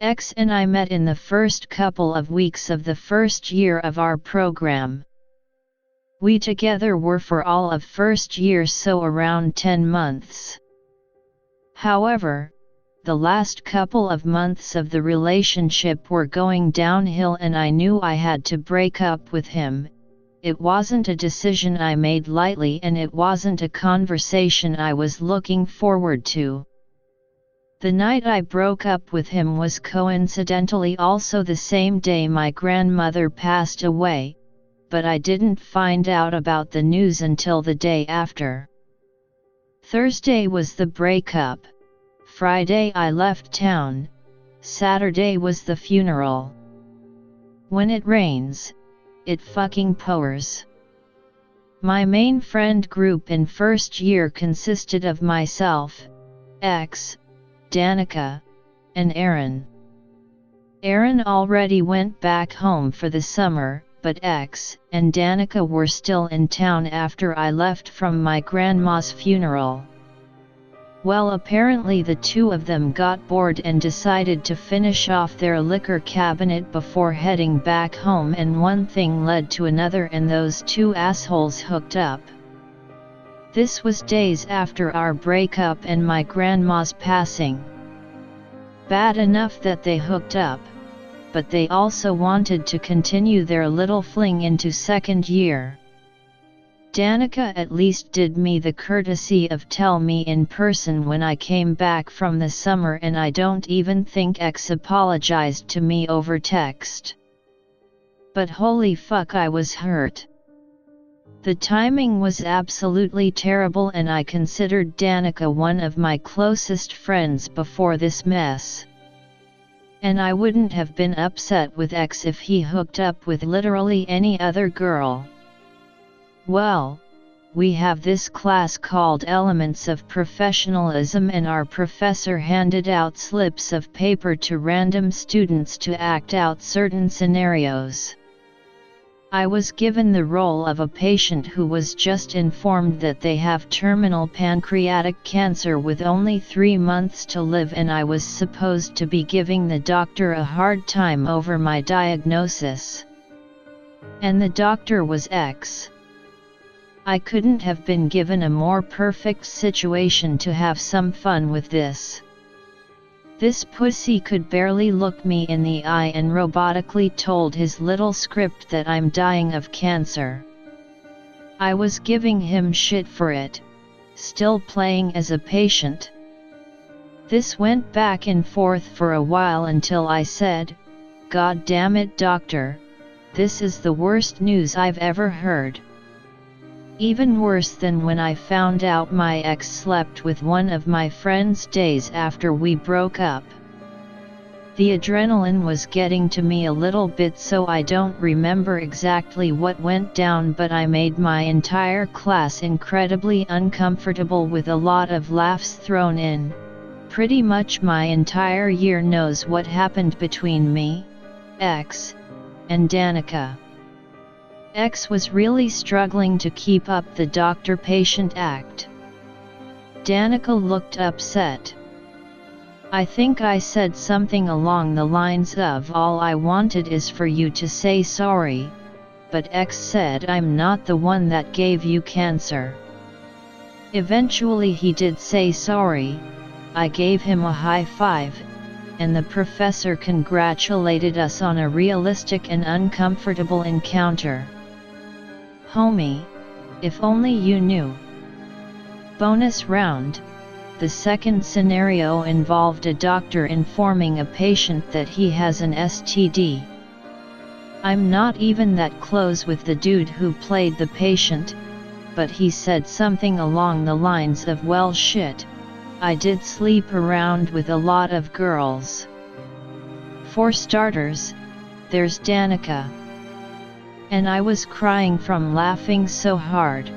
X and I met in the first couple of weeks of the first year of our program. We together were for all of first year, so around 10 months. However, the last couple of months of the relationship were going downhill and I knew I had to break up with him. It wasn't a decision I made lightly and it wasn't a conversation I was looking forward to. The night I broke up with him was coincidentally also the same day my grandmother passed away, but I didn't find out about the news until the day after. Thursday was the breakup. Friday I left town. Saturday was the funeral. When it rains, it fucking pours. My main friend group in first year consisted of myself, X, Danica, and Aaron. Aaron already went back home for the summer, but X and Danica were still in town after I left from my grandma's funeral. Well, apparently the two of them got bored and decided to finish off their liquor cabinet before heading back home, and one thing led to another and those two assholes hooked up. This was days after our breakup and my grandma's passing. Bad enough that they hooked up, but they also wanted to continue their little fling into second year. Danica at least did me the courtesy of tell me in person when I came back from the summer, and I don't even think X apologized to me over text. But holy fuck, I was hurt. The timing was absolutely terrible and I considered Danica one of my closest friends before this mess. And I wouldn't have been upset with X if he hooked up with literally any other girl. Well, we have this class called Elements of Professionalism and our professor handed out slips of paper to random students to act out certain scenarios. I was given the role of a patient who was just informed that they have terminal pancreatic cancer with only 3 months to live, and I was supposed to be giving the doctor a hard time over my diagnosis. And the doctor was X. I couldn't have been given a more perfect situation to have some fun with this. This pussy could barely look me in the eye and robotically told his little script that I'm dying of cancer. I was giving him shit for it, still playing as a patient. This went back and forth for a while until I said, "God damn it, doctor, this is the worst news I've ever heard." Even worse than when I found out my ex slept with one of my friends days after we broke up. The adrenaline was getting to me a little bit, so I don't remember exactly what went down, but I made my entire class incredibly uncomfortable with a lot of laughs thrown in. Pretty much my entire year knows what happened between me, X, and Danica. X was really struggling to keep up the doctor-patient act. Danica looked upset. I think I said something along the lines of, "All I wanted is for you to say sorry," but X said, "I'm not the one that gave you cancer." Eventually he did say sorry. I gave him a high five, and the professor congratulated us on a realistic and uncomfortable encounter. Homie, if only you knew. Bonus round. The second scenario involved a doctor informing a patient that he has an STD. I'm not even that close with the dude who played the patient, but he said something along the lines of, "Well shit, I did sleep around with a lot of girls." For starters, there's Danica. And I was crying from laughing so hard.